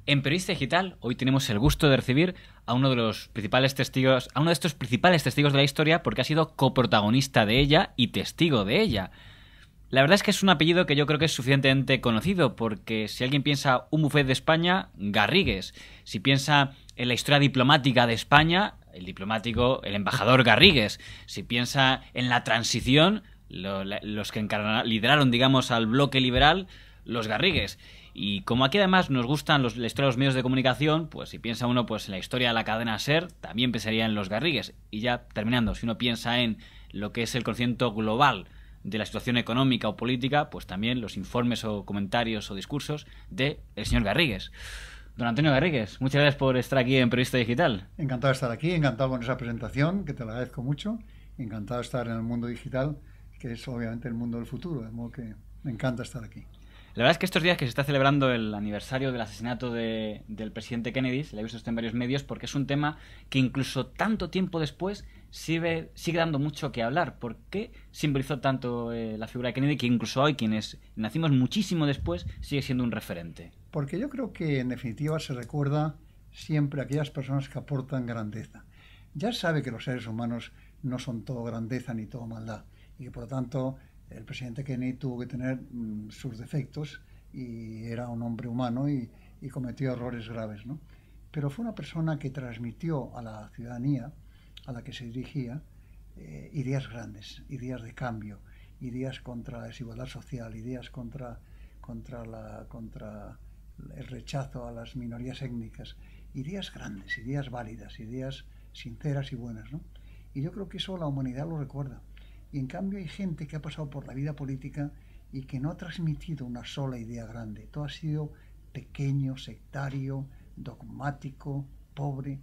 En Periodista Digital hoy tenemos el gusto de recibir a uno de los principales testigos, a uno de estos principales testigos de la historia, porque ha sido coprotagonista de ella y testigo de ella. La verdad es que es un apellido que yo creo que es suficientemente conocido, porque si alguien piensa un bufet de España, Garrigues. Si piensa en la historia diplomática de España, el diplomático, el embajador Garrigues. Si piensa en la transición, los que lideraron, digamos, al bloque liberal, los Garrigues. Y como aquí además nos gustan la historia de los medios de comunicación, pues si piensa uno pues en la historia de la cadena SER, también pensaría en los Garrigues. Y ya terminando, si uno piensa en lo que es el conocimiento global de la situación económica o política, pues también los informes o comentarios o discursos del señor Garrigues. Don Antonio Garrigues, muchas gracias por estar aquí en Periodista Digital. Encantado de estar aquí, encantado con esa presentación, que te la agradezco mucho. Encantado de estar en el mundo digital, que es obviamente el mundo del futuro, de modo que me encanta estar aquí. La verdad es que estos días que se está celebrando el aniversario del asesinato del presidente Kennedy, se le ha visto esto en varios medios, porque es un tema que incluso tanto tiempo después sigue dando mucho que hablar. ¿Por qué simbolizó tanto la figura de Kennedy que incluso hoy, quienes nacimos muchísimo después, sigue siendo un referente? Porque yo creo que en definitiva se recuerda siempre a aquellas personas que aportan grandeza. Ya sabe que los seres humanos no son todo grandeza ni todo maldad, y que por lo tanto el presidente Kennedy tuvo que tener sus defectos, y era un hombre humano y cometió errores graves, ¿no? Pero fue una persona que transmitió a la ciudadanía a la que se dirigía ideas grandes, ideas de cambio, ideas contra la desigualdad social, ideas contra el rechazo a las minorías étnicas, ideas grandes, ideas válidas, ideas sinceras y buenas, ¿no? Y yo creo que eso la humanidad lo recuerda. Y en cambio hay gente que ha pasado por la vida política y que no ha transmitido una sola idea grande. Todo ha sido pequeño, sectario, dogmático, pobre.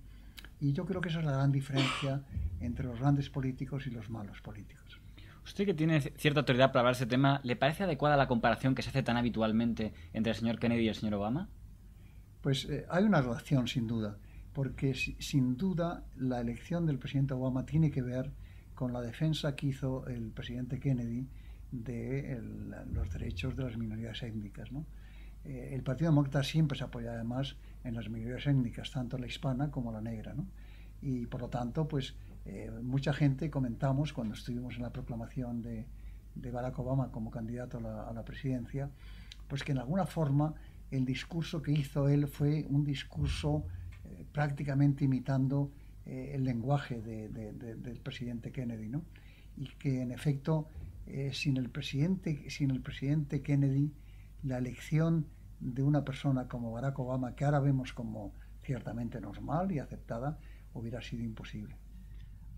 Y yo creo que esa es la gran diferencia entre los grandes políticos y los malos políticos. Usted, que tiene cierta autoridad para hablar de ese tema, ¿le parece adecuada la comparación que se hace tan habitualmente entre el señor Kennedy y el señor Obama? Pues hay una relación, sin duda, porque sin duda la elección del presidente Obama tiene que ver con la defensa que hizo el presidente Kennedy de los derechos de las minorías étnicas, ¿no? El Partido Demócrata siempre se apoya además en las minorías étnicas, tanto la hispana como la negra, ¿no? Y por lo tanto, pues mucha gente comentamos cuando estuvimos en la proclamación de Barack Obama como candidato a la presidencia, pues que en alguna forma el discurso que hizo él fue un discurso prácticamente imitando el lenguaje del presidente Kennedy, ¿no? Y que en efecto sin el presidente Kennedy, la elección de una persona como Barack Obama, que ahora vemos como ciertamente normal y aceptada, hubiera sido imposible.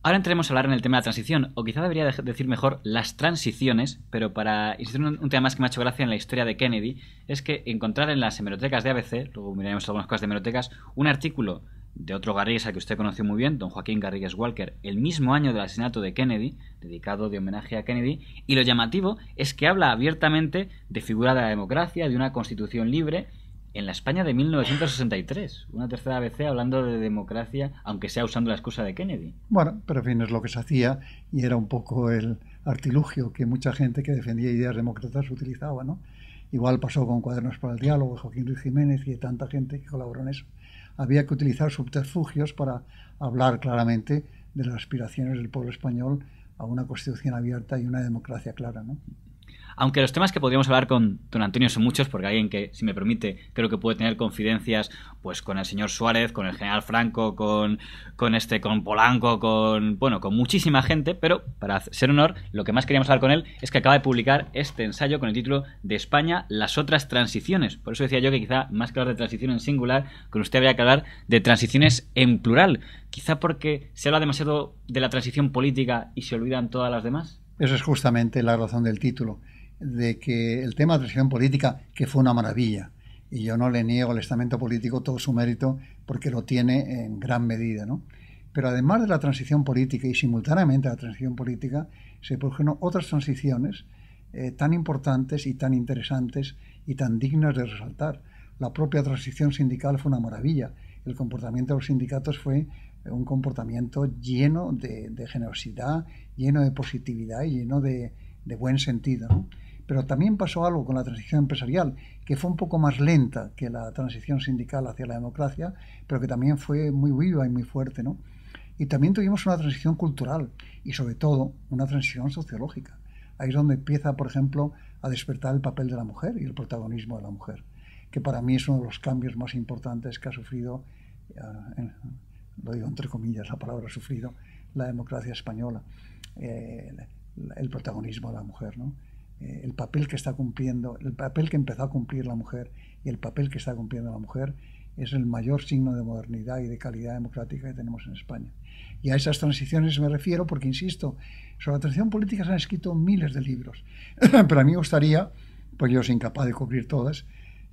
Ahora entremos a hablar en el tema de la transición, o quizá debería decir mejor las transiciones, pero para insistir en un tema más que me ha hecho gracia en la historia de Kennedy, es que encontrar en las hemerotecas de ABC, luego miraremos algunas cosas de hemerotecas, un artículo de otro Garrigues al que usted conoció muy bien, don Joaquín Garrigues Walker, el mismo año del asesinato de Kennedy, dedicado de homenaje a Kennedy, y lo llamativo es que habla abiertamente de figura de la democracia, de una constitución libre, en la España de 1963, una tercera ABC hablando de democracia, aunque sea usando la excusa de Kennedy. Bueno, pero en fin, es lo que se hacía y era un poco el artilugio que mucha gente que defendía ideas demócratas utilizaba, ¿no? Igual pasó con Cuadernos para el Diálogo, Joaquín Luis Jiménez y tanta gente que colaboró en eso. Había que utilizar subterfugios para hablar claramente de las aspiraciones del pueblo español a una constitución abierta y una democracia clara, ¿no? Aunque los temas que podríamos hablar con don Antonio son muchos, porque alguien que, si me permite, creo que puede tener confidencias pues con el señor Suárez, con el general Franco, con Polanco, con muchísima gente, pero para ser honor, lo que más queríamos hablar con él es que acaba de publicar este ensayo con el título de España, las otras transiciones. Por eso decía yo que quizá más que hablar de transición en singular, con usted habría que hablar de transiciones en plural. Quizá porque se habla demasiado de la transición política y se olvidan todas las demás. Esa es justamente la razón del título, de que el tema de transición política, que fue una maravilla, y yo no le niego al estamento político todo su mérito porque lo tiene en gran medida, ¿no? Pero además de la transición política y simultáneamente a la transición política, se produjeron otras transiciones tan importantes y tan interesantes y tan dignas de resaltar. La propia transición sindical fue una maravilla. El comportamiento de los sindicatos fue un comportamiento lleno de generosidad, lleno de positividad y lleno de buen sentido, ¿no? Pero también pasó algo con la transición empresarial, que fue un poco más lenta que la transición sindical hacia la democracia, pero que también fue muy viva y muy fuerte, ¿no? Y también tuvimos una transición cultural y, sobre todo, una transición sociológica. Ahí es donde empieza, por ejemplo, a despertar el papel de la mujer y el protagonismo de la mujer, que para mí es uno de los cambios más importantes que ha sufrido, lo digo entre comillas, la palabra sufrido, la democracia española, el protagonismo de la mujer, ¿no? El papel que está cumpliendo, el papel que empezó a cumplir la mujer y el papel que está cumpliendo la mujer es el mayor signo de modernidad y de calidad democrática que tenemos en España. Y a esas transiciones me refiero porque, insisto, sobre la transición política se han escrito miles de libros, pero a mí me gustaría, pues yo soy incapaz de cubrir todas,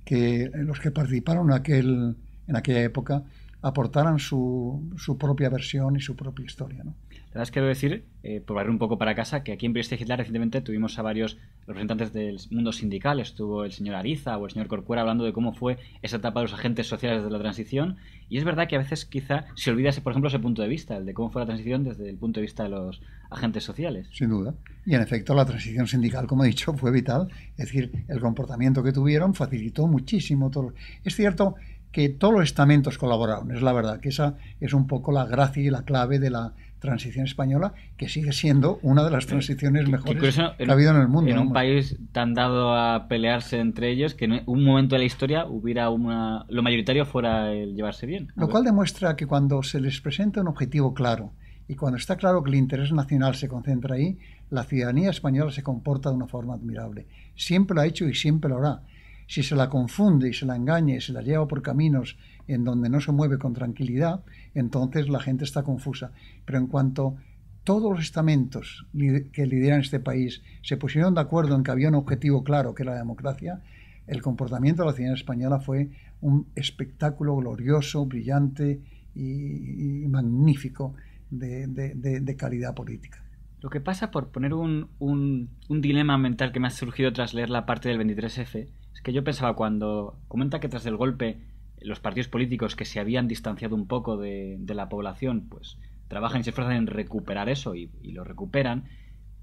que los que participaron en aquella época aportaran su propia versión y su propia historia, ¿no? La verdad es que debo decir, por barrer un poco para casa, que aquí en Periodista Digital recientemente tuvimos a varios representantes del mundo sindical. Estuvo el señor Ariza o el señor Corcuera hablando de cómo fue esa etapa de los agentes sociales de la transición, y es verdad que a veces quizá se olvida, por ejemplo, ese punto de vista, el de cómo fue la transición desde el punto de vista de los agentes sociales. Sin duda. Y en efecto la transición sindical, como he dicho, fue vital. Es decir, el comportamiento que tuvieron facilitó muchísimo todo. Es cierto que todos los estamentos colaboraron, es la verdad, que esa es un poco la gracia y la clave de la transición española, que sigue siendo una de las transiciones mejores que ha habido en el mundo. En un país tan dado a pelearse entre ellos, que en un momento de la historia hubiera lo mayoritario fuera el llevarse bien. Lo cual demuestra que cuando se les presenta un objetivo claro y cuando está claro que el interés nacional se concentra ahí, la ciudadanía española se comporta de una forma admirable. Siempre lo ha hecho y siempre lo hará. Si se la confunde y se la engaña y se la lleva por caminos en donde no se mueve con tranquilidad, entonces la gente está confusa. Pero en cuanto todos los estamentos que lideran este país se pusieron de acuerdo en que había un objetivo claro, que era la democracia, el comportamiento de la ciudadanía española fue un espectáculo glorioso, brillante y magnífico de calidad política. Lo que pasa, por poner un dilema mental que me ha surgido tras leer la parte del 23F, es que yo pensaba, cuando comenta que tras el golpe los partidos políticos que se habían distanciado un poco de la población, pues trabajan y se esfuerzan en recuperar eso y lo recuperan,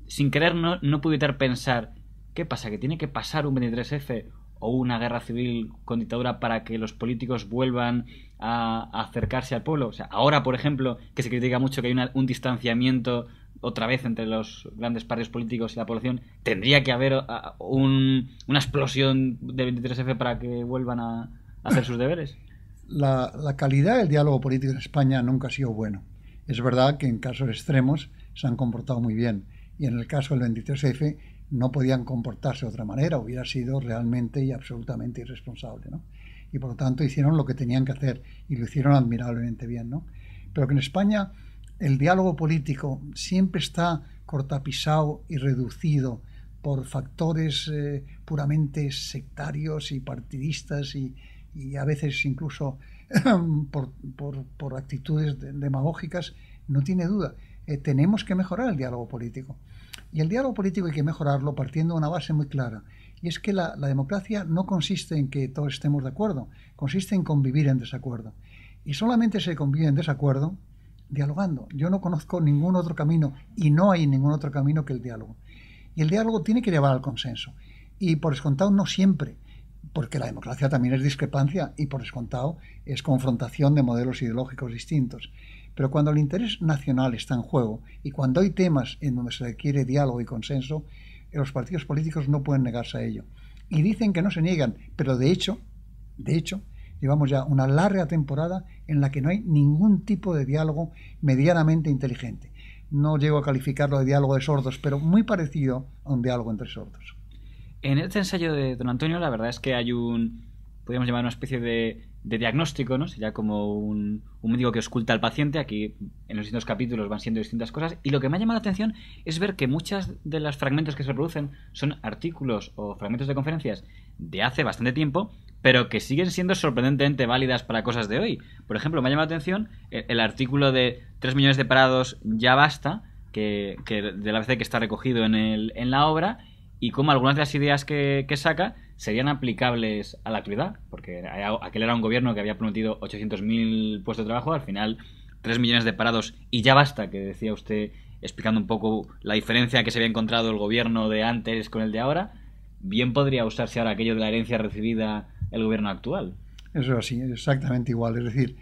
sin querer no pude evitar pensar, ¿qué pasa? ¿Que tiene que pasar un 23F o una guerra civil con dictadura para que los políticos vuelvan a acercarse al pueblo? O sea, ahora, por ejemplo, que se critica mucho que hay un distanciamiento otra vez entre los grandes partidos políticos y la población, ¿tendría que haber una explosión de 23F para que vuelvan a hacer sus deberes? La calidad del diálogo político en España nunca ha sido bueno. Es verdad que en casos extremos se han comportado muy bien, y en el caso del 23F no podían comportarse de otra manera, hubiera sido realmente y absolutamente irresponsable, ¿no? Y por lo tanto hicieron lo que tenían que hacer y lo hicieron admirablemente bien, ¿no? Pero que en España el diálogo político siempre está cortapisado y reducido por factores puramente sectarios y partidistas y a veces incluso por actitudes demagógicas, no tiene duda. Tenemos que mejorar el diálogo político. Y el diálogo político hay que mejorarlo partiendo de una base muy clara. Y es que la democracia no consiste en que todos estemos de acuerdo, consiste en convivir en desacuerdo. Y solamente se convive en desacuerdo dialogando. Yo no conozco ningún otro camino, y no hay ningún otro camino que el diálogo. Y el diálogo tiene que llevar al consenso. Y por descontado no siempre, porque la democracia también es discrepancia y por descontado es confrontación de modelos ideológicos distintos. Pero cuando el interés nacional está en juego y cuando hay temas en donde se requiere diálogo y consenso, los partidos políticos no pueden negarse a ello. Y dicen que no se niegan, pero de hecho, llevamos ya una larga temporada en la que no hay ningún tipo de diálogo medianamente inteligente. No llego a calificarlo de diálogo de sordos, pero muy parecido a un diálogo entre sordos. En este ensayo de don Antonio, la verdad es que hay podríamos llamar una especie de diagnóstico, ¿no? Sería como un médico que ausculta al paciente. Aquí en los distintos capítulos van siendo distintas cosas, y lo que me ha llamado la atención es ver que muchas de los fragmentos que se reproducen son artículos o fragmentos de conferencias de hace bastante tiempo, pero que siguen siendo sorprendentemente válidas para cosas de hoy. Por ejemplo, me ha llamado la atención el artículo de 3 millones de parados ya basta, que de la ABC, que está recogido en la obra, y cómo algunas de las ideas que saca serían aplicables a la actualidad, porque aquel era un gobierno que había prometido 800.000 puestos de trabajo, al final 3 millones de parados y ya basta, que decía usted, explicando un poco la diferencia que se había encontrado el gobierno de antes con el de ahora. bien podría usarse ahora aquello de la herencia recibida el gobierno actual. Eso es así, exactamente igual. Es decir,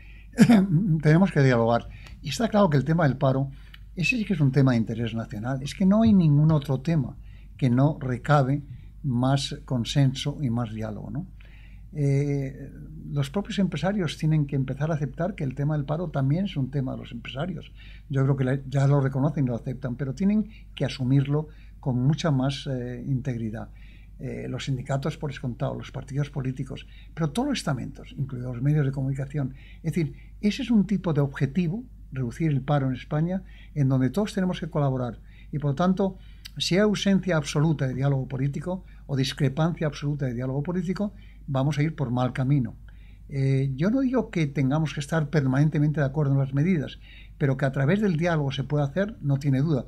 tenemos que dialogar. Y está claro que el tema del paro, ese sí que es un tema de interés nacional. Es que no hay ningún otro tema que no recabe más consenso y más diálogo, ¿no? Los propios empresarios tienen que empezar a aceptar que el tema del paro también es un tema de los empresarios. Yo creo que ya lo reconocen y lo aceptan, pero tienen que asumirlo con mucha más integridad. Los sindicatos por descontado, los partidos políticos, pero todos los estamentos, incluidos los medios de comunicación. Es decir, ese es un tipo de objetivo, reducir el paro en España, en donde todos tenemos que colaborar. Y por lo tanto, si hay ausencia absoluta de diálogo político o discrepancia absoluta de diálogo político, vamos a ir por mal camino. Yo no digo que tengamos que estar permanentemente de acuerdo en las medidas, pero que a través del diálogo se puede hacer, no tiene duda.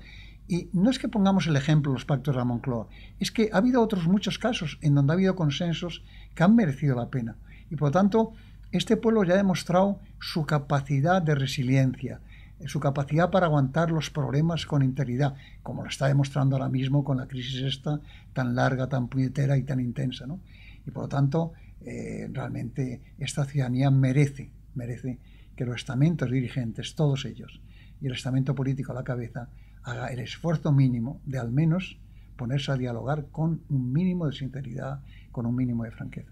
Y no es que pongamos el ejemplo los pactos de la Moncloa, es que ha habido otros muchos casos en donde ha habido consensos que han merecido la pena. Y por lo tanto, este pueblo ya ha demostrado su capacidad de resiliencia, su capacidad para aguantar los problemas con integridad, como lo está demostrando ahora mismo con la crisis esta tan larga, tan puñetera y tan intensa, ¿no? Y por lo tanto, realmente esta ciudadanía merece que los estamentos dirigentes, todos ellos, y el estamento político a la cabeza, haga el esfuerzo mínimo de al menos ponerse a dialogar con un mínimo de sinceridad, con un mínimo de franqueza.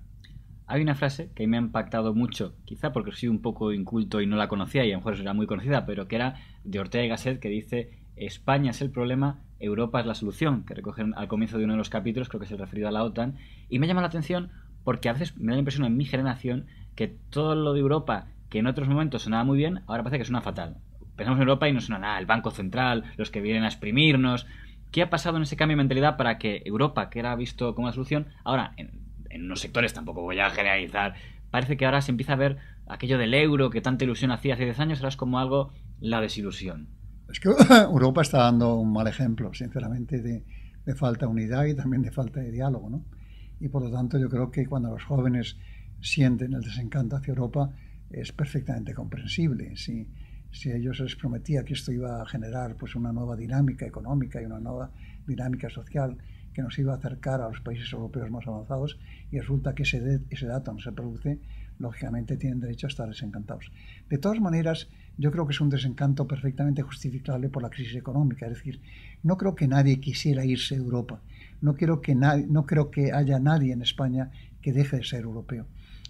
Hay una frase que me ha impactado mucho, quizá porque soy un poco inculto y no la conocía, y a lo mejor era muy conocida, pero que era de Ortega y Gasset, que dice: España es el problema, Europa es la solución, que recogen al comienzo de uno de los capítulos, creo que es el referido a la OTAN, y me llama la atención porque a veces me da la impresión en mi generación que todo lo de Europa, que en otros momentos sonaba muy bien, ahora parece que suena fatal. Pensamos en Europa y no suena nada, el Banco Central, los que vienen a exprimirnos. ¿Qué ha pasado en ese cambio de mentalidad para que Europa, que era visto como una solución, ahora, en unos sectores, tampoco voy a generalizar, parece que ahora se empieza a ver aquello del euro que tanta ilusión hacía hace 10 años, ahora es como algo, la desilusión? Es que Europa está dando un mal ejemplo, sinceramente, de falta de unidad y también de falta de diálogo, ¿no? Y por lo tanto yo creo que cuando los jóvenes sienten el desencanto hacia Europa es perfectamente comprensible. Si a ellos se les prometía que esto iba a generar pues una nueva dinámica económica y una nueva dinámica social que nos iba a acercar a los países europeos más avanzados, y resulta que ese dato no se produce, lógicamente tienen derecho a estar desencantados. De todas maneras, yo creo que es un desencanto perfectamente justificable por la crisis económica. Es decir, no creo que nadie quisiera irse a Europa. No creo que haya nadie en España que deje de ser europeo.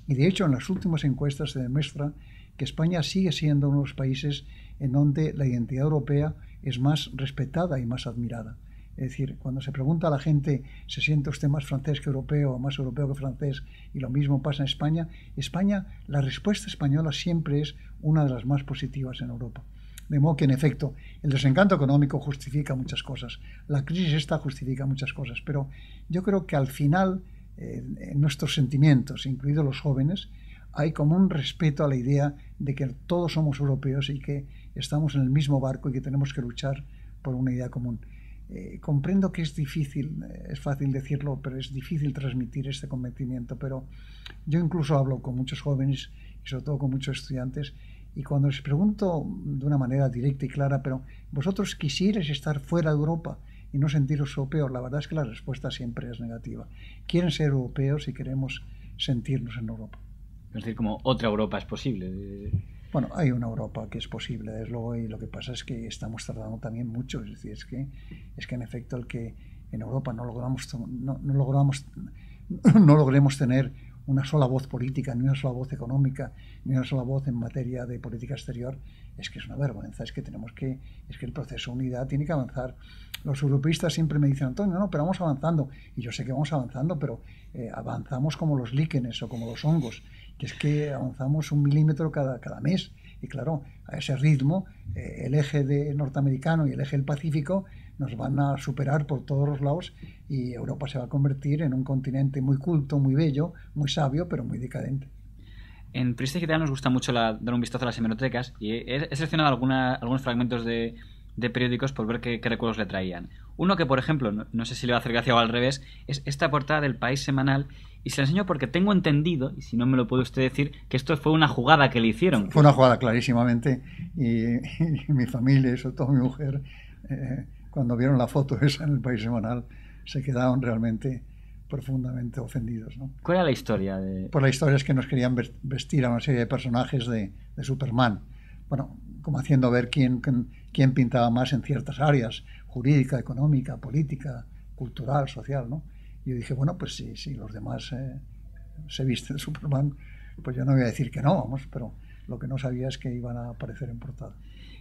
Y de hecho, en las últimas encuestas se demuestra que España sigue siendo uno de los países en donde la identidad europea es más respetada y más admirada. Es decir, cuando se pregunta a la gente, ¿se siente usted más francés que europeo o más europeo que francés? Y lo mismo pasa en España, la respuesta española siempre es una de las más positivas en Europa. De modo que, en efecto, el desencanto económico justifica muchas cosas, la crisis esta justifica muchas cosas, pero yo creo que al final, en nuestros sentimientos, incluidos los jóvenes, hay como un respeto a la idea de que todos somos europeos y que estamos en el mismo barco y que tenemos que luchar por una idea común. Comprendo que es difícil, es fácil decirlo, pero es difícil transmitir este convencimiento, pero yo incluso hablo con muchos jóvenes y sobre todo con muchos estudiantes, y cuando les pregunto de una manera directa y clara, pero ¿vosotros quisierais estar fuera de Europa y no sentiros europeos? La verdad es que la respuesta siempre es negativa. Quieren ser europeos y queremos sentirnos en Europa. Es decir, como otra Europa es posible. Bueno, hay una Europa que es posible, desde luego, y lo que pasa es que estamos tardando también mucho. Es decir, es que en efecto el que en Europa no logremos tener una sola voz política, ni una sola voz económica, ni una sola voz en materia de política exterior, es que es una vergüenza. Es que el proceso de unidad tiene que avanzar. Los europeístas siempre me dicen: Antonio, no, pero vamos avanzando. Y yo sé que vamos avanzando, pero avanzamos como los líquenes o como los hongos, que es que avanzamos 1 milímetro cada mes. Y claro, a ese ritmo, el eje norteamericano y el eje del Pacífico nos van a superar por todos los lados, y Europa se va a convertir en un continente muy culto, muy bello, muy sabio, pero muy decadente. En Periodista Digital nos gusta mucho dar un vistazo a las hemerotecas, y he seleccionado algunos fragmentos de periódicos por ver qué recuerdos le traían. Uno que, por ejemplo, no sé si le va a hacer gracia o al revés, es esta portada del País semanal, y se la enseño porque tengo entendido, y si no me lo puede usted decir, que esto fue una jugada que le hicieron. Fue una jugada, clarísimamente, y mi familia, y sobre todo mi mujer, cuando vieron la foto esa en el País semanal, se quedaron realmente profundamente ofendidos, ¿no? ¿Cuál era la historia de...? Pues la historia es que nos querían vestir a una serie de personajes de Superman. Bueno, como haciendo ver quién pintaba más en ciertas áreas, jurídica, económica, política, cultural, social, ¿no? Y yo dije, bueno, pues si los demás se visten de Superman, pues yo no voy a decir que no, vamos, pero lo que no sabía es que iban a aparecer en portada.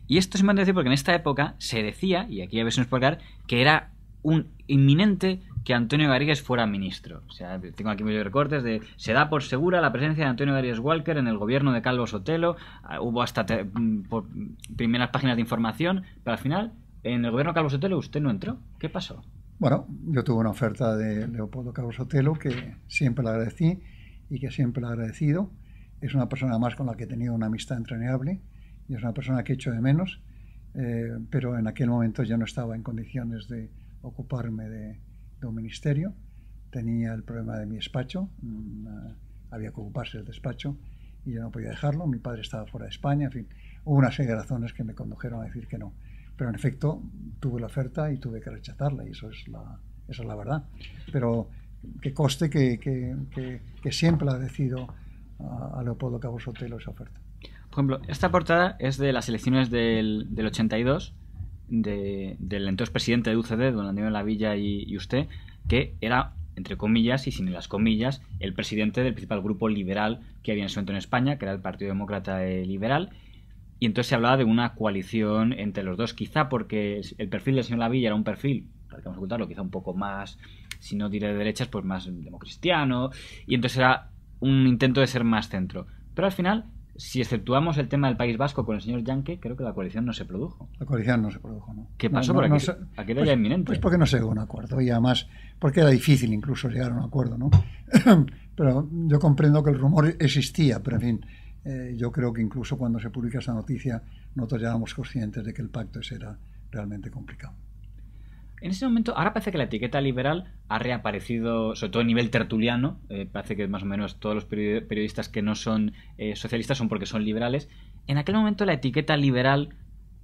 Y esto es importante decir porque en esta época se decía, y aquí a veces explicar, que era un inminente que Antonio Garrigues fuera ministro. O sea, tengo aquí muchos recortes de se da por segura la presencia de Antonio Garrigues Walker en el gobierno de Calvo Sotelo. Hubo hasta por primeras páginas de información, pero al final, en el gobierno de Calvo Sotelo usted no entró. ¿Qué pasó? Bueno, yo tuve una oferta de Leopoldo Calvo Sotelo que siempre le agradecí y que siempre le he agradecido. Es una persona más con la que he tenido una amistad entrañable y es una persona que echo de menos, pero en aquel momento yo no estaba en condiciones de ocuparme de un ministerio. Tenía el problema de mi despacho, había que ocuparse del despacho y yo no podía dejarlo. Mi padre estaba fuera de España, en fin, hubo una serie de razones que me condujeron a decir que no. Pero en efecto tuve la oferta y tuve que rechazarla y esa es la verdad. Pero que conste que siempre le he agradecido a Leopoldo Calvo Sotelo esa oferta. Por ejemplo, esta portada es de las elecciones del 82 del entonces presidente de UCD, don Antonio Lavilla y usted, que era, entre comillas y sin las comillas, el presidente del principal grupo liberal que había en ese momento en España, que era el Partido Demócrata Liberal. Y entonces se hablaba de una coalición entre los dos, quizá porque el perfil del señor Lavilla era un perfil, para que vamos a ocultarlo, quizá un poco más, si no diré de derechas, pues más democristiano, y entonces era un intento de ser más centro. Pero al final, si exceptuamos el tema del País Vasco con el señor Yanque, creo que la coalición no se produjo. La coalición no se produjo, ¿no? ¿Qué pasó? Porque aquí era ya inminente. Pues porque no se llegó a un acuerdo, y además porque era difícil incluso llegar a un acuerdo, ¿no? Pero yo comprendo que el rumor existía, pero en fin, yo creo que incluso cuando se publica esa noticia, nosotros ya éramos conscientes de que el pacto ese era realmente complicado. En ese momento, ahora parece que la etiqueta liberal ha reaparecido, sobre todo a nivel tertuliano. Parece que más o menos todos los periodistas que no son socialistas son porque son liberales. En aquel momento la etiqueta liberal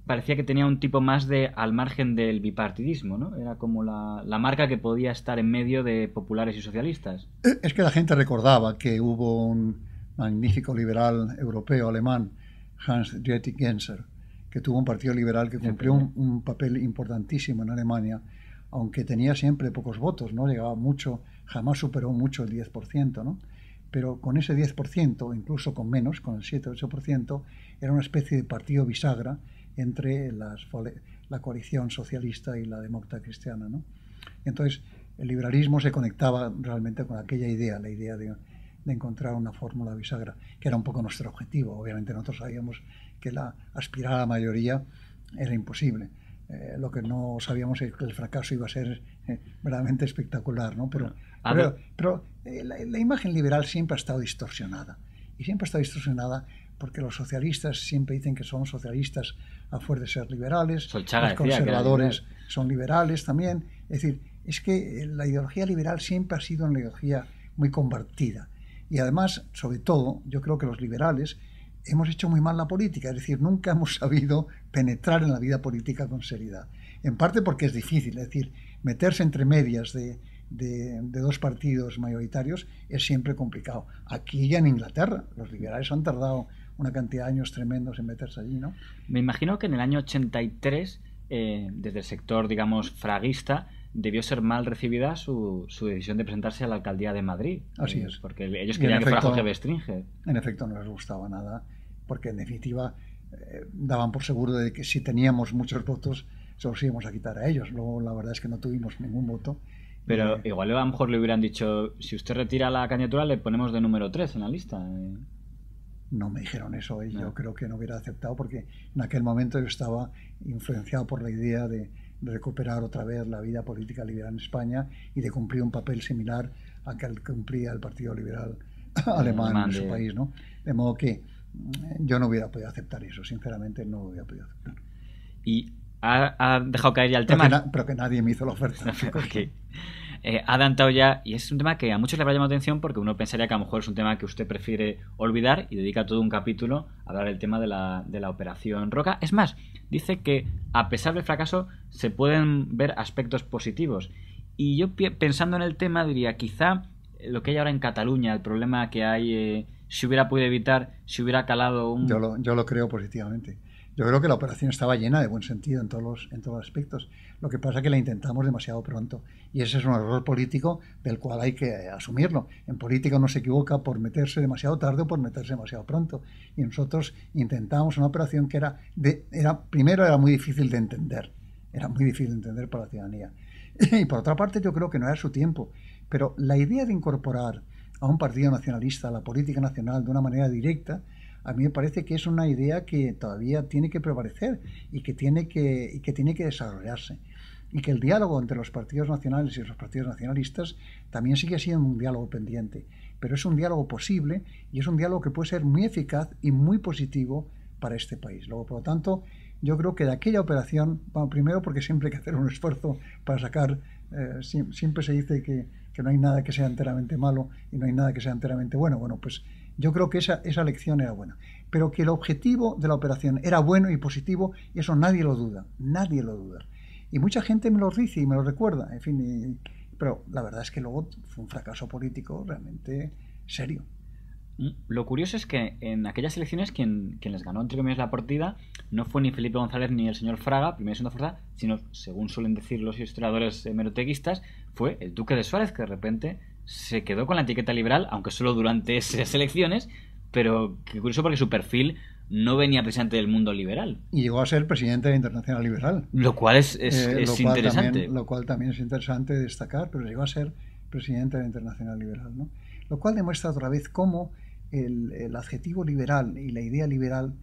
parecía que tenía un tipo más de al margen del bipartidismo, ¿no? Era como la marca que podía estar en medio de populares y socialistas. Es que la gente recordaba que hubo un magnífico liberal europeo alemán, Hans-Dietrich Genscher, que tuvo un partido liberal que cumplió un papel importantísimo en Alemania, aunque tenía siempre pocos votos, no llegaba mucho, jamás superó mucho el 10%, ¿no? Pero con ese 10%, incluso con menos, con el 7-8%, era una especie de partido bisagra entre la coalición socialista y la demócrata cristiana, ¿no? Entonces, el liberalismo se conectaba realmente con aquella idea, la idea de encontrar una fórmula bisagra, que era un poco nuestro objetivo. Obviamente nosotros sabíamos que aspirar a la mayoría era imposible. Lo que no sabíamos es que el fracaso iba a ser verdaderamente espectacular, ¿no? Pero la imagen liberal siempre ha estado distorsionada. Y siempre ha estado distorsionada porque los socialistas siempre dicen que son socialistas a fuerza de ser liberales, Solchaga los conservadores son liberales también. Es decir, es que la ideología liberal siempre ha sido una ideología muy compartida. Y además, sobre todo, yo creo que los liberales hemos hecho muy mal la política, es decir, nunca hemos sabido penetrar en la vida política con seriedad. En parte porque es difícil, es decir, meterse entre medias de dos partidos mayoritarios es siempre complicado. Aquí y en Inglaterra, los liberales han tardado una cantidad de años tremendos en meterse allí, ¿no? Me imagino que en el año 83, desde el sector, digamos, fraguista, debió ser mal recibida su decisión de presentarse a la alcaldía de Madrid. Así es. Porque ellos querían que fuera Jorge Bestringe. En efecto, no les gustaba nada, porque en definitiva daban por seguro de que si teníamos muchos votos, se los íbamos a quitar a ellos. Luego, la verdad es que no tuvimos ningún voto. Pero igual a lo mejor le hubieran dicho, si usted retira la candidatura, le ponemos de número 3 en la lista. No me dijeron eso y yo creo que no hubiera aceptado, porque en aquel momento yo estaba influenciado por la idea de recuperar otra vez la vida política liberal en España y de cumplir un papel similar al que cumplía el Partido Liberal alemán en su país, ¿no? De modo que yo no hubiera podido aceptar eso, sinceramente no lo hubiera podido aceptar. Y ha dejado caer ya el tema... Pero que nadie me hizo la oferta. Okay. Ha adelantado ya, y es un tema que a muchos le habrá llamado atención porque uno pensaría que a lo mejor es un tema que usted prefiere olvidar y dedica todo un capítulo a hablar del tema de la Operación Roca. Es más, dice que a pesar del fracaso se pueden ver aspectos positivos Y yo pensando en el tema diría, quizá lo que hay ahora en Cataluña, el problema que hay, se hubiera podido evitar, si hubiera calado un... Yo lo creo positivamente. Yo creo que la operación estaba llena de buen sentido en todos los aspectos. Lo que pasa es que la intentamos demasiado pronto. Y ese es un error político del cual hay que asumirlo. En política uno se equivoca por meterse demasiado tarde o por meterse demasiado pronto. Y nosotros intentamos una operación que primero era muy difícil de entender. Era muy difícil de entender para la ciudadanía. Y por otra parte yo creo que no era su tiempo. Pero la idea de incorporar a un partido nacionalista a la política nacional de una manera directa, a mí me parece que es una idea que todavía tiene que prevalecer y que tiene que desarrollarse. Y que el diálogo entre los partidos nacionales y los partidos nacionalistas también sigue siendo un diálogo pendiente. Pero es un diálogo posible y es un diálogo que puede ser muy eficaz y muy positivo para este país. Luego, por lo tanto, yo creo que de aquella operación, bueno, primero porque siempre hay que hacer un esfuerzo para sacar, siempre se dice que no hay nada que sea enteramente malo y no hay nada que sea enteramente bueno. Bueno, pues yo creo que esa lección era buena. Pero que el objetivo de la operación era bueno y positivo, eso nadie lo duda, nadie lo duda. Y mucha gente me lo dice y me lo recuerda, en fin, pero la verdad es que luego fue un fracaso político realmente serio. Lo curioso es que en aquellas elecciones quien les ganó entre comillas la partida no fue ni Felipe González ni el señor Fraga, primera y segunda fuerza, sino, según suelen decir los historiadores hemerotequistas, fue el duque de Suárez, que de repente se quedó con la etiqueta liberal, aunque solo durante esas elecciones, pero qué curioso porque su perfil no venía precisamente del mundo liberal. Y llegó a ser presidente de la Internacional Liberal. Lo cual es interesante. Lo cual también es interesante destacar, pero llegó a ser presidente de la Internacional Liberal, ¿no? Lo cual demuestra otra vez cómo el adjetivo liberal y la idea liberal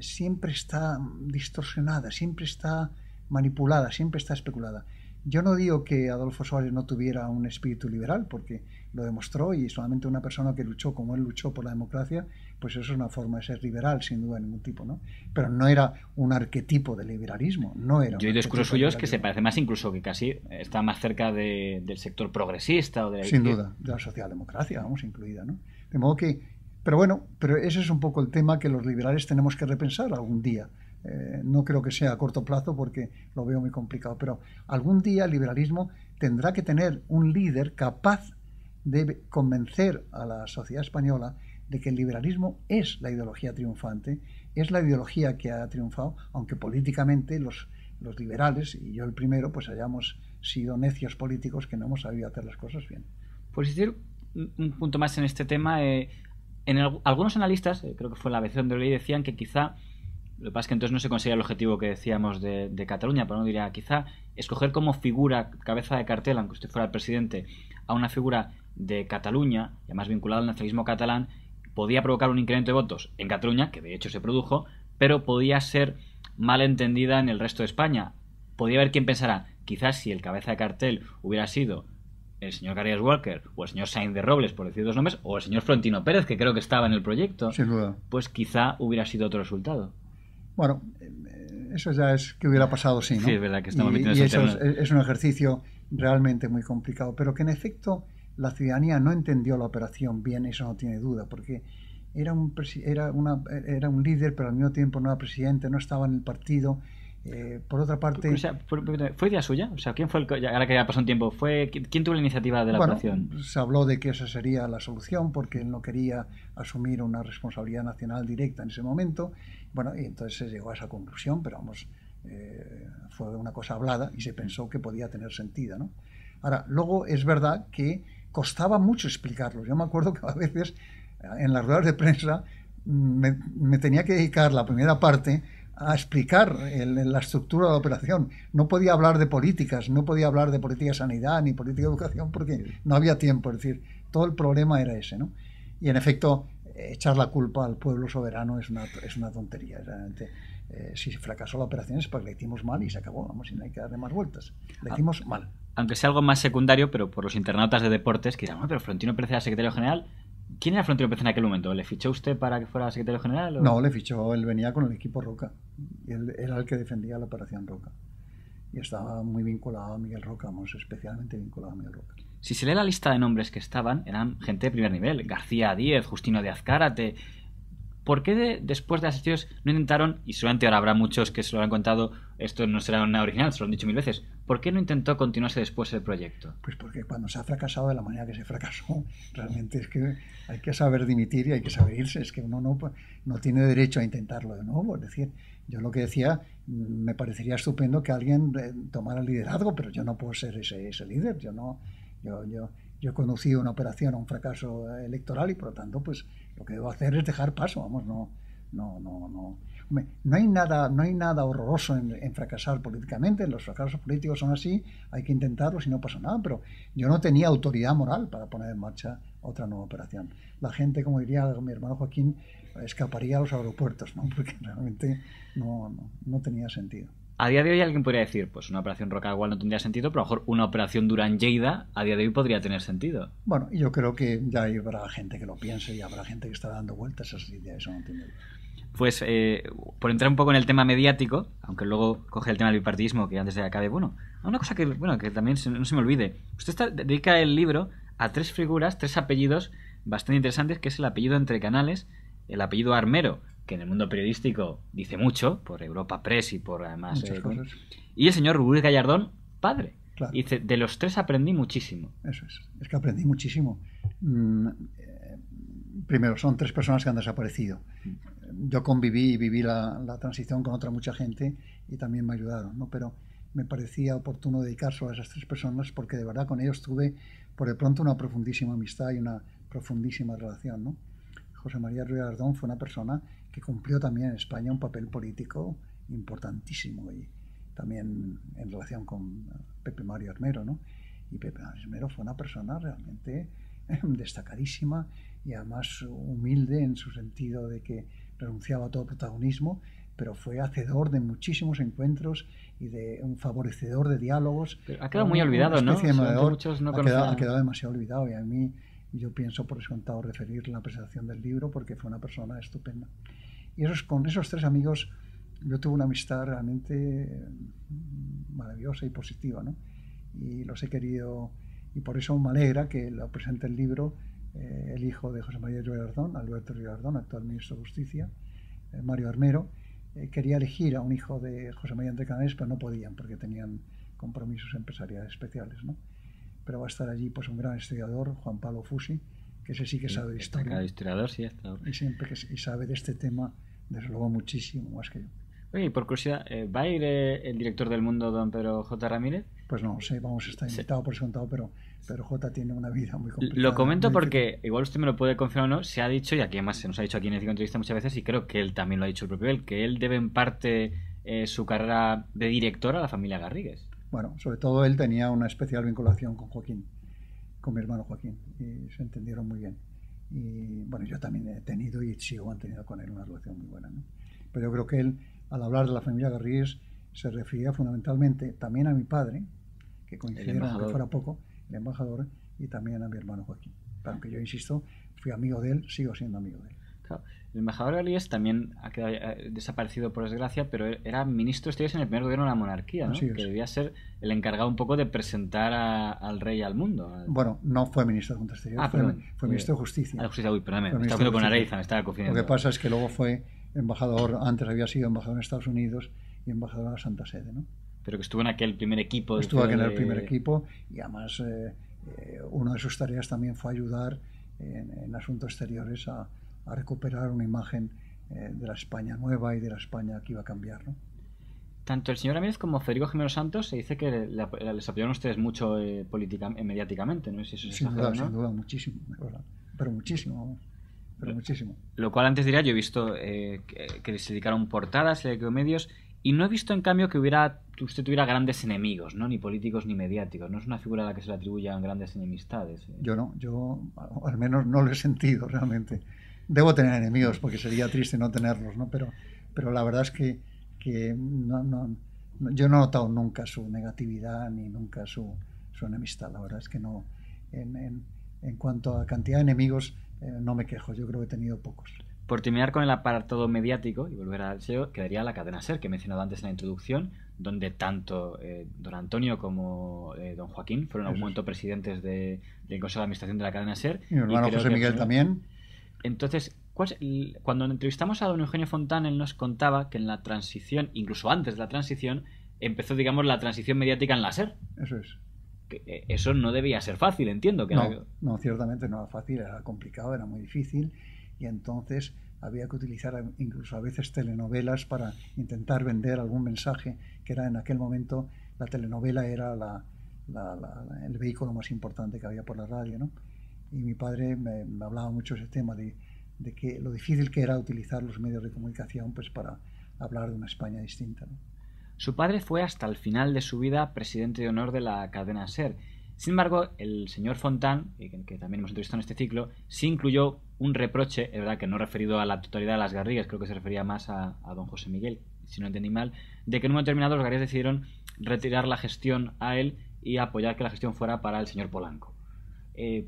siempre está distorsionada, siempre está manipulada, siempre está especulada. Yo no digo que Adolfo Suárez no tuviera un espíritu liberal, porque lo demostró, y solamente una persona que luchó como él luchó por la democracia, pues eso es una forma de ser liberal, sin duda de ningún tipo, ¿no? Pero no era un arquetipo de liberalismo, no era. Yo he oído discursos suyos que se parece más, incluso que casi está más cerca del sector progresista o de la... Sin duda, de la socialdemocracia, vamos, incluida, ¿no? De modo que, pero ese es un poco el tema que los liberales tenemos que repensar algún día. No creo que sea a corto plazo porque lo veo muy complicado, pero algún día el liberalismo tendrá que tener un líder capaz de convencer a la sociedad española de que el liberalismo es la ideología triunfante, es la ideología que ha triunfado, aunque políticamente los liberales, y yo el primero, pues hayamos sido necios políticos que no hemos sabido hacer las cosas bien. Por decir un punto más en este tema, algunos analistas, creo que fue la ABC donde lo leí, decían que quizá, lo que pasa es que entonces no se conseguía el objetivo que decíamos de Cataluña, pero no diría, quizá escoger como figura, cabeza de cartel, aunque usted fuera el presidente, a una figura de Cataluña, y además vinculada al nacionalismo catalán, podía provocar un incremento de votos en Cataluña, que de hecho se produjo, pero podía ser mal entendida en el resto de España. Podía haber quien pensara, quizás si el cabeza de cartel hubiera sido el señor Carrias Walker o el señor Sainz de Robles, por decir dos nombres, o el señor Florentino Pérez, que creo que estaba en el proyecto, sin duda, pues quizá hubiera sido otro resultado. Bueno, eso ya es que hubiera pasado, sí, ¿no? Sí, es verdad que estamos y eso es un ejercicio realmente muy complicado, pero que en efecto la ciudadanía no entendió la operación bien, eso no tiene duda, porque era un líder, pero al mismo tiempo no era presidente, no estaba en el partido. Por otra parte... ¿Fue idea suya? O sea, ¿quién fue ahora que ya pasó un tiempo, quién tuvo la iniciativa de la operación? Se habló de que esa sería la solución porque él no quería asumir una responsabilidad nacional directa en ese momento. Bueno, y entonces se llegó a esa conclusión, pero vamos, fue una cosa hablada y se pensó que podía tener sentido, ¿no? Ahora, luego es verdad que costaba mucho explicarlo. Yo me acuerdo que a veces en las ruedas de prensa me tenía que dedicar la primera parte a explicar la estructura de la operación. No podía hablar de políticas, no podía hablar de política de sanidad ni política de educación porque no había tiempo. Es decir, todo el problema era ese, ¿no? Y en efecto, echar la culpa al pueblo soberano es una tontería. Realmente, si fracasó la operación es porque la hicimos mal y se acabó. Vamos, y no hay que darle más vueltas. La hicimos mal. Aunque sea algo más secundario, pero por los internautas de deportes que dirán, pero Florentino Pérez era secretario general. ¿Quién era Florentino Pérez en aquel momento? ¿Le fichó usted para que fuera secretario general? ¿O? No, le fichó, él venía con el equipo Roca. Y él era el que defendía la operación Roca. Y estaba muy vinculado a Miguel Roca, vamos, especialmente vinculado a Miguel Roca. Si se lee la lista de nombres que estaban, eran gente de primer nivel. García Díez, Justino de Azcárate. ¿Por qué después de las elecciones no intentaron, y seguramente ahora habrá muchos que se lo han contado, esto no será una original, se lo han dicho 1000 veces, ¿por qué no intentó continuarse después el proyecto? Pues porque cuando se ha fracasado de la manera que se fracasó, realmente es que hay que saber dimitir y hay que saber irse, es que uno no tiene derecho a intentarlo de nuevo. Es decir, yo lo que decía, me parecería estupendo que alguien tomara el liderazgo, pero yo no puedo ser ese líder, yo he conducido una operación a un fracaso electoral y por lo tanto pues lo que debo hacer es dejar paso, vamos, no hay nada horroroso en fracasar políticamente. Los fracasos políticos son así, hay que intentarlos y no pasa nada, pero yo no tenía autoridad moral para poner en marcha otra nueva operación. La gente, como diría mi hermano Joaquín, escaparía a los aeropuertos, ¿no? Porque realmente no tenía sentido. A día de hoy alguien podría decir, pues una operación Roca igual no tendría sentido, pero a lo mejor una operación Durán Lleida a día de hoy podría tener sentido. Bueno, y yo creo que ya habrá gente que lo piense y habrá gente que está dando vueltas a esas ideas, eso no tiene duda. Pues por entrar un poco en el tema mediático, aunque luego coge el tema del bipartidismo que antes de acabe, bueno, una cosa que también no se me olvide. Usted dedica el libro a 3 figuras, 3 apellidos bastante interesantes, que es el apellido entre canales, el apellido Armero, que en el mundo periodístico dice mucho, por Europa Press y por además... Muchas cosas. Y el señor Ruiz Gallardón, padre. Claro. Y dice, de los 3 aprendí muchísimo. Eso es que aprendí muchísimo. Primero, son 3 personas que han desaparecido. Yo conviví y viví la transición con otra mucha gente y también me ayudaron, ¿no? Pero me parecía oportuno dedicarse a esas 3 personas porque de verdad con ellos tuve por de pronto una profundísima amistad y una profundísima relación, ¿no? José María Ruiz Gallardón fue una persona que cumplió también en España un papel político importantísimo y también en relación con Pepe Mario Armero, ¿no? Y Pepe Mario Armero fue una persona realmente destacadísima y además humilde en su sentido de que renunciaba a todo protagonismo, pero fue hacedor de muchísimos encuentros y de un favorecedor de diálogos. Pero ha quedado muy olvidado, ¿no? Muchos no ha quedado demasiado olvidado y a mí yo pienso por descontado referir la presentación del libro porque fue una persona estupenda. Y con esos 3 amigos yo tuve una amistad realmente maravillosa y positiva, ¿no? Y los he querido, y por eso me alegra que lo presente el libro el hijo de José María Ruiz Gallardón, Alberto Ruiz Gallardón, actual ministro de Justicia, Mario Armero. Quería elegir a un hijo de José María entre Canales, pero no podían porque tenían compromisos empresariales especiales, ¿no? Pero va a estar allí pues un gran historiador, Juan Pablo Fusi, que ese sí que sabe de historia. Cada historiador sí está. Y siempre y sabe de este tema, desde luego muchísimo más que yo. Oye, y por curiosidad, ¿va a ir el director del Mundo, don Pedro J. Ramírez? Pues no sé, vamos, está invitado por descontado, pero J tiene una vida muy complicada. Lo comento porque, igual usted me lo puede confirmar o no, se ha dicho, y aquí además se nos ha dicho aquí en el entrevista muchas veces, y creo que él también lo ha dicho el propio él, que él debe en parte su carrera de director a la familia Garrigues. Bueno, sobre todo él tenía una especial vinculación con Joaquín, con mi hermano Joaquín, y se entendieron muy bien. Y bueno, yo también he tenido y sigo manteniendo con él una relación muy buena, ¿no? Pero yo creo que él, al hablar de la familia Garrigues, se refería fundamentalmente también a mi padre, que coincidieron, aunque fuera poco, el embajador, y también a mi hermano Joaquín. Aunque yo insisto, fui amigo de él, sigo siendo amigo de él. Claro. El embajador Garrigues también ha quedado desaparecido por desgracia, pero era ministro de Exteriores en el primer gobierno de la monarquía, ¿no? Que debía ser el encargado un poco de presentar al rey al mundo. Bueno, no fue ministro de Junta Exterior, fue ministro de Justicia. Justicia, perdóname, me estaba confundiendo con Areiza, me estaba confundiendo. Lo que pasa es que luego fue embajador, antes había sido embajador en Estados Unidos y embajador en la Santa Sede, ¿no? Pero que estuvo en aquel primer equipo. Estuvo aquí en el primer equipo y además una de sus tareas también fue ayudar en asuntos exteriores a recuperar una imagen de la España nueva y de la España que iba a cambiar, ¿no? Tanto el señor Ramírez como Federico Jiménez Los Santos se dice que les apoyaron ustedes mucho mediáticamente, no sé si eso es exagerado, ¿no? Sin duda, muchísimo, pero muchísimo. Pero muchísimo. Lo cual antes diría, yo he visto que se dedicaron portadas, se dedicaron medios, y no he visto en cambio que usted tuviera grandes enemigos, ¿no? Ni políticos ni mediáticos. No es una figura a la que se le atribuyan grandes enemistades. Yo no, al menos no lo he sentido realmente. Debo tener enemigos porque sería triste no tenerlos, ¿no? Pero la verdad es que yo no he notado nunca su negatividad ni nunca su enemistad. La verdad es que no. En cuanto a cantidad de enemigos, no me quejo. Yo creo que he tenido pocos. Por terminar con el apartado mediático y volver al SEO, quedaría la cadena SER, que he mencionado antes en la introducción, donde tanto don Antonio como don Joaquín fueron en algún momento presidentes del Consejo de Administración de la cadena SER. Y mi hermano José Miguel también. Entonces, Cuando entrevistamos a don Eugenio Fontán, él nos contaba que en la transición, incluso antes de la transición, empezó, digamos, la transición mediática en la SER. Eso es. Eso no debía ser fácil, entiendo. No, ciertamente no era fácil, era complicado, era muy difícil, y entonces había que utilizar incluso a veces telenovelas para intentar vender algún mensaje, que era en aquel momento, la telenovela era el vehículo más importante que había por la radio, ¿no? Y mi padre me hablaba mucho de ese tema, de que lo difícil que era utilizar los medios de comunicación pues para hablar de una España distinta, ¿no? Su padre fue hasta el final de su vida presidente de honor de la cadena SER. Sin embargo, el señor Fontán, que también hemos entrevistado en este ciclo, sí incluyó un reproche, es verdad que no referido a la totalidad de las Garrigues, creo que se refería más a don José Miguel, si no entendí mal, de que en un momento determinado los Garrigues decidieron retirar la gestión a él y apoyar que la gestión fuera para el señor Polanco.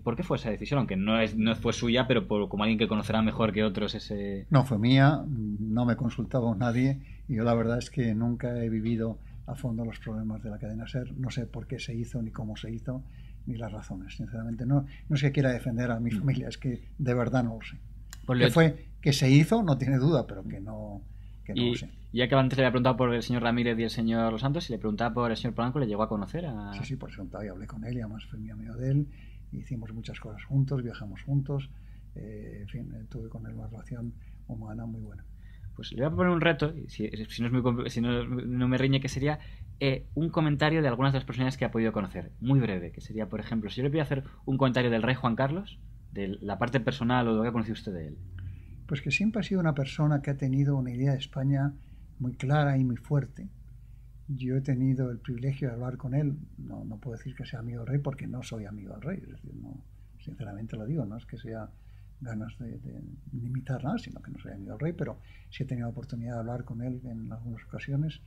¿Por qué fue esa decisión? Aunque no fue suya, pero como alguien que conocerá mejor que otros ese... No fue mía, no me consultaba nadie, y yo la verdad es que nunca he vivido a fondo los problemas de la cadena SER. No sé por qué se hizo, ni cómo se hizo, ni las razones. Sinceramente, no es que quiera defender a mi familia, es que de verdad no lo sé. Que se hizo, no tiene duda, pero que no lo sé. Ya que antes le había preguntado por el señor Ramírez y el señor Los Santos, y le preguntaba por el señor Polanco, ¿le llegó a conocer? Sí, por eso y hablé con él, y además fue mi amigo de él. Hicimos muchas cosas juntos, viajamos juntos, en fin, tuve con él una relación humana muy buena. Pues le voy a poner un reto, si no me riñe, que sería un comentario de algunas de las personas que ha podido conocer, muy breve, que sería, por ejemplo, si yo le pido hacer un comentario del rey Juan Carlos, de la parte personal o de lo que ha conocido usted de él. Pues que siempre ha sido una persona que ha tenido una idea de España muy clara y muy fuerte. Yo he tenido el privilegio de hablar con él, no puedo decir que sea amigo del rey porque no soy amigo del rey, es decir, no, sinceramente lo digo, no es que sea ganas de imitar nada, sino que no soy amigo del rey, pero sí he tenido la oportunidad de hablar con él en algunas ocasiones.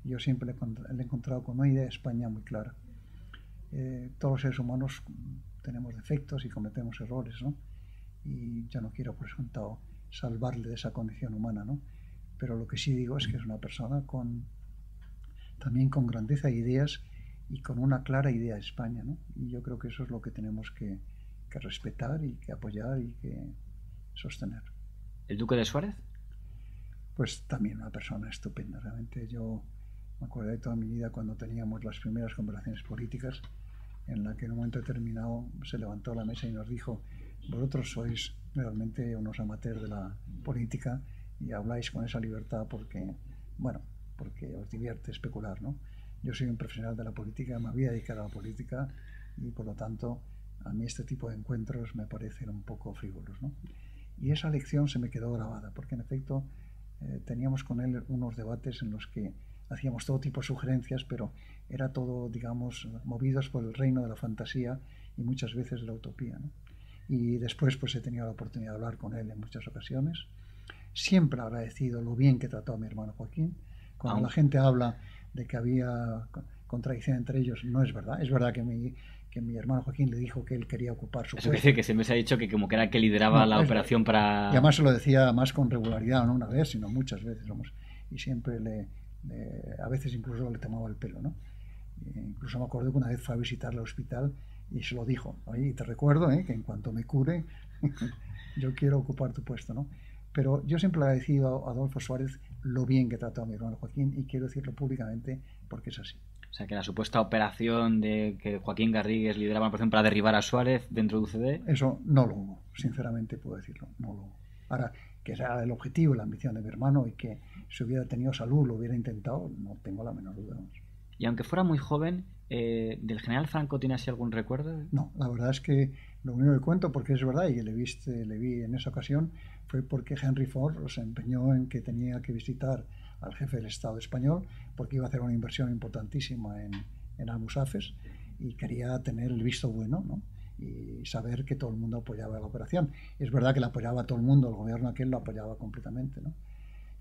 Yo siempre le he encontrado con una idea de España muy clara. Todos los seres humanos tenemos defectos y cometemos errores, ¿no? Y yo no quiero por eso salvarle de esa condición humana, ¿no? Pero lo que sí digo es que es una persona también con grandeza de ideas y con una clara idea de España, ¿no? Y yo creo que eso es lo que tenemos que respetar y que apoyar y que sostener. ¿El Duque de Suárez? Pues también una persona estupenda. Realmente yo me acuerdo de toda mi vida cuando teníamos las primeras conversaciones políticas, en la que en un momento determinado se levantó la mesa y nos dijo: vosotros sois realmente unos amateurs de la política y habláis con esa libertad porque os divierte especular, ¿no? Yo soy un profesional de la política, me voy a dedicar a la política y por lo tanto a mí este tipo de encuentros me parecen un poco frívolos, ¿no? Y esa lección se me quedó grabada porque en efecto teníamos con él unos debates en los que hacíamos todo tipo de sugerencias, pero era todo, digamos, movidos por el reino de la fantasía y muchas veces de la utopía, ¿no? Y después pues he tenido la oportunidad de hablar con él en muchas ocasiones, siempre agradecido lo bien que trató a mi hermano Joaquín. Cuando la gente habla de que había contradicción entre ellos, no es verdad. Es verdad que mi hermano Joaquín le dijo que él quería ocupar su puesto. Eso quiere decir que siempre se ha dicho que como que era el que lideraba la operación para... Y además se lo decía más con regularidad, no una vez, sino muchas veces. Y siempre a veces incluso le tomaba el pelo, ¿no? Incluso me acuerdo que una vez fue a visitarle al hospital y se lo dijo: oye, te recuerdo que en cuanto me cure yo quiero ocupar tu puesto, ¿no? Pero yo siempre le he agradecido a Adolfo Suárez lo bien que trató a mi hermano Joaquín y quiero decirlo públicamente porque es así. O sea, que la supuesta operación de que Joaquín Garrigues lideraba una operación para derribar a Suárez dentro de UCD... Eso no lo hubo, sinceramente puedo decirlo, no lo hubo. Ahora, que era el objetivo, la ambición de mi hermano y que si hubiera tenido salud lo hubiera intentado, no tengo la menor duda. Y aunque fuera muy joven, ¿del general Franco tiene así algún recuerdo? No, la verdad es que lo único que cuento, porque es verdad y que le vi en esa ocasión, fue porque Henry Ford se empeñó en que tenía que visitar al jefe del Estado español porque iba a hacer una inversión importantísima en Almusafes y quería tener el visto bueno, ¿no? Y saber que todo el mundo apoyaba la operación. Es verdad que la apoyaba todo el mundo, el gobierno aquel lo apoyaba completamente, ¿no?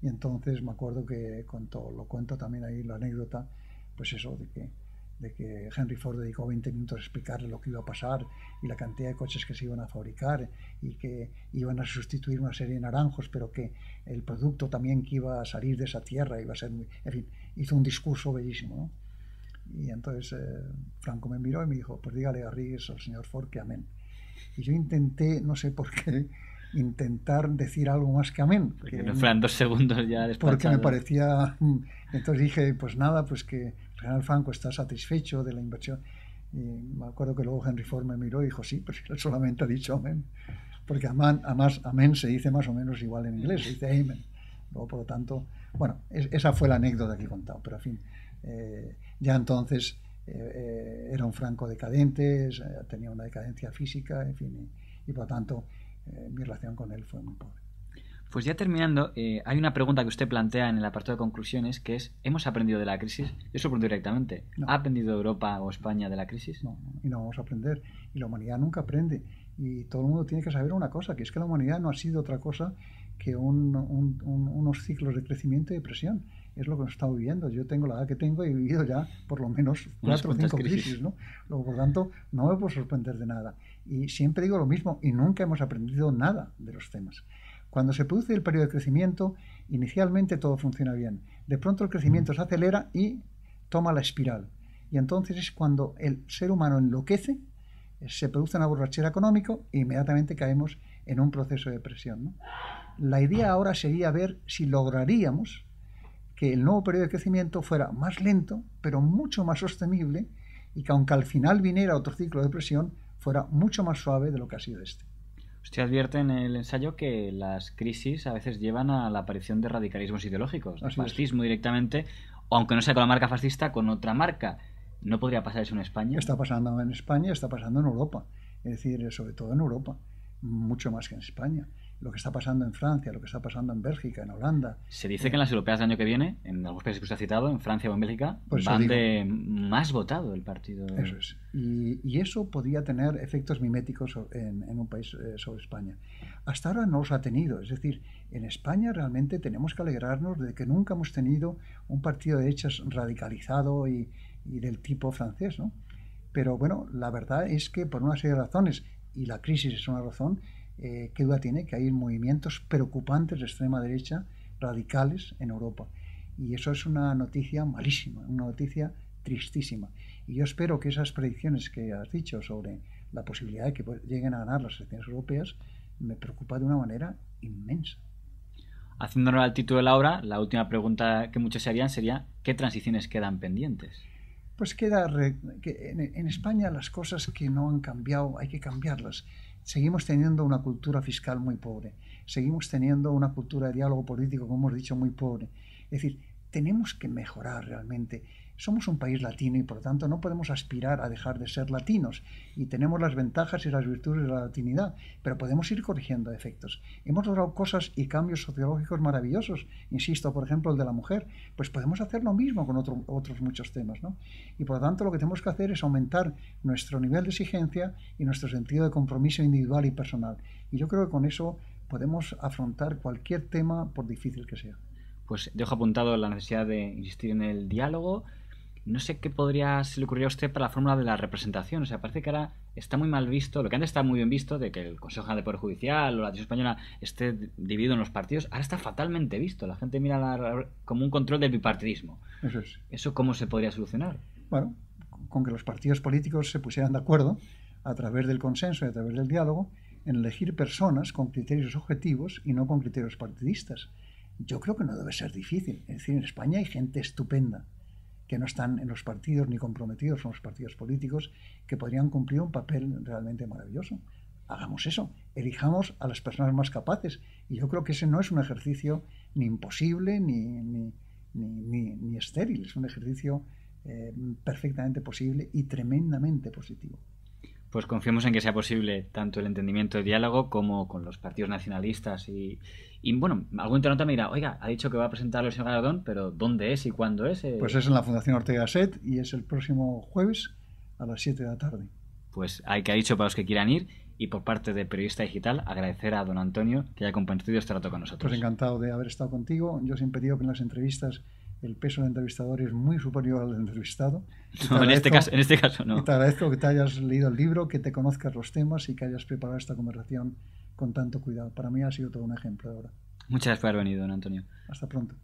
Y entonces me acuerdo que lo cuento también ahí la anécdota, pues eso de que Henry Ford dedicó 20 minutos a explicarle lo que iba a pasar y la cantidad de coches que se iban a fabricar y que iban a sustituir una serie de naranjos, pero que el producto también que iba a salir de esa tierra iba a ser muy... En fin, hizo un discurso bellísimo, ¿no? Y entonces Franco me miró y me dijo: pues dígale a Garrigues al señor Ford que amén. Y yo intenté, no sé por qué, intentar decir algo más que amén. Porque no fueran 2 segundos ya despachado. Porque me parecía... Entonces dije, pues nada, pues que el general Franco está satisfecho de la inversión. Y me acuerdo que luego Henry Ford me miró y dijo, sí, pues él solamente ha dicho amén. Porque además amén se dice más o menos igual en inglés, se dice amen. Luego, por lo tanto, bueno, esa fue la anécdota que he contado, pero en fin, ya entonces era un Franco decadente, tenía una decadencia física, en fin, y por lo tanto mi relación con él fue muy pobre. Pues ya terminando, hay una pregunta que usted plantea en el apartado de conclusiones, que es, ¿hemos aprendido de la crisis? Yo se lo pregunto directamente. No. ¿Ha aprendido Europa o España de la crisis? No, y no vamos a aprender. Y la humanidad nunca aprende. Y todo el mundo tiene que saber una cosa, que es que la humanidad no ha sido otra cosa que unos ciclos de crecimiento y depresión. Es lo que hemos estado viviendo. Yo tengo la edad que tengo y he vivido ya por lo menos 4 o 5 crisis, ¿no? Luego, por lo tanto, no me puedo sorprender de nada. Y siempre digo lo mismo, y nunca hemos aprendido nada de los temas. Cuando se produce el periodo de crecimiento, inicialmente todo funciona bien. De pronto el crecimiento se acelera y toma la espiral. Y entonces es cuando el ser humano enloquece, se produce una borrachera económica e inmediatamente caemos en un proceso de depresión, ¿no? La idea ahora sería ver si lograríamos que el nuevo periodo de crecimiento fuera más lento, pero mucho más sostenible, y que aunque al final viniera otro ciclo de depresión, fuera mucho más suave de lo que ha sido este. Usted advierte en el ensayo que las crisis a veces llevan a la aparición de radicalismos ideológicos, de fascismo directamente, o aunque no sea con la marca fascista, con otra marca. ¿No podría pasar eso en España? Está pasando en España, está pasando en Europa. Es decir, sobre todo en Europa, mucho más que en España. Lo que está pasando en Francia, lo que está pasando en Bélgica, en Holanda. Se dice que en las europeas del año que viene, en algunos países que usted ha citado, en Francia o en Bélgica, pues van de más votado el partido. Eso es. Y eso podría tener efectos miméticos en un país sobre España. Hasta ahora no los ha tenido. Es decir, en España realmente tenemos que alegrarnos de que nunca hemos tenido un partido de derechas radicalizado y del tipo francés, ¿no? Pero bueno, la verdad es que por una serie de razones, y la crisis es una razón, ¿qué duda tiene? Que hay movimientos preocupantes de extrema derecha, radicales en Europa. Y eso es una noticia malísima, una noticia tristísima. Y yo espero que esas predicciones que has dicho sobre la posibilidad de que lleguen a ganar las elecciones europeas me preocupa de una manera inmensa. Haciendo honor al título de la obra, la última pregunta que muchos se harían sería ¿qué transiciones quedan pendientes? Pues queda que en España las cosas que no han cambiado hay que cambiarlas. Seguimos teniendo una cultura fiscal muy pobre, seguimos teniendo una cultura de diálogo político, como hemos dicho, muy pobre. Es decir, tenemos que mejorar realmente. Somos un país latino y por lo tanto no podemos aspirar a dejar de ser latinos y tenemos las ventajas y las virtudes de la latinidad, pero podemos ir corrigiendo efectos. Hemos logrado cosas y cambios sociológicos maravillosos, insisto, por ejemplo, el de la mujer, pues podemos hacer lo mismo con otros muchos temas, ¿no? Y por lo tanto lo que tenemos que hacer es aumentar nuestro nivel de exigencia y nuestro sentido de compromiso individual y personal. Y yo creo que con eso podemos afrontar cualquier tema, por difícil que sea. Pues dejo apuntado la necesidad de insistir en el diálogo. No sé qué se le ocurriría a usted para la fórmula de la representación. O sea, parece que ahora está muy mal visto, lo que antes está muy bien visto, de que el Consejo General de Poder Judicial o la Administración Española esté dividido en los partidos, ahora está fatalmente visto. La gente mira como un control del bipartidismo. Eso es. ¿Eso cómo se podría solucionar? Bueno, con que los partidos políticos se pusieran de acuerdo a través del consenso y a través del diálogo en elegir personas con criterios objetivos y no con criterios partidistas. Yo creo que no debe ser difícil. Es decir, en España hay gente estupenda que no están en los partidos ni comprometidos con los partidos políticos, que podrían cumplir un papel realmente maravilloso. Hagamos eso, elijamos a las personas más capaces. Y yo creo que ese no es un ejercicio ni imposible ni estéril, es un ejercicio perfectamente posible y tremendamente positivo. Pues confiemos en que sea posible tanto el entendimiento y diálogo como con los partidos nacionalistas y bueno, algún internauta me dirá, oiga, ha dicho que va a presentarlo el señor Galardón, pero ¿dónde es y cuándo es? Pues es en la Fundación Ortega Set y es el próximo jueves a las 7 de la tarde. Pues hay que ha dicho para los que quieran ir y por parte de Periodista Digital agradecer a don Antonio que haya compartido este rato con nosotros. Pues encantado de haber estado contigo. Yo siempre digo que en las entrevistas el peso del entrevistador es muy superior al del entrevistado. No, en este caso no. Y te agradezco que te hayas leído el libro, que te conozcas los temas y que hayas preparado esta conversación con tanto cuidado. Para mí ha sido todo un ejemplo ahora. Muchas gracias por haber venido, don Antonio. Hasta pronto.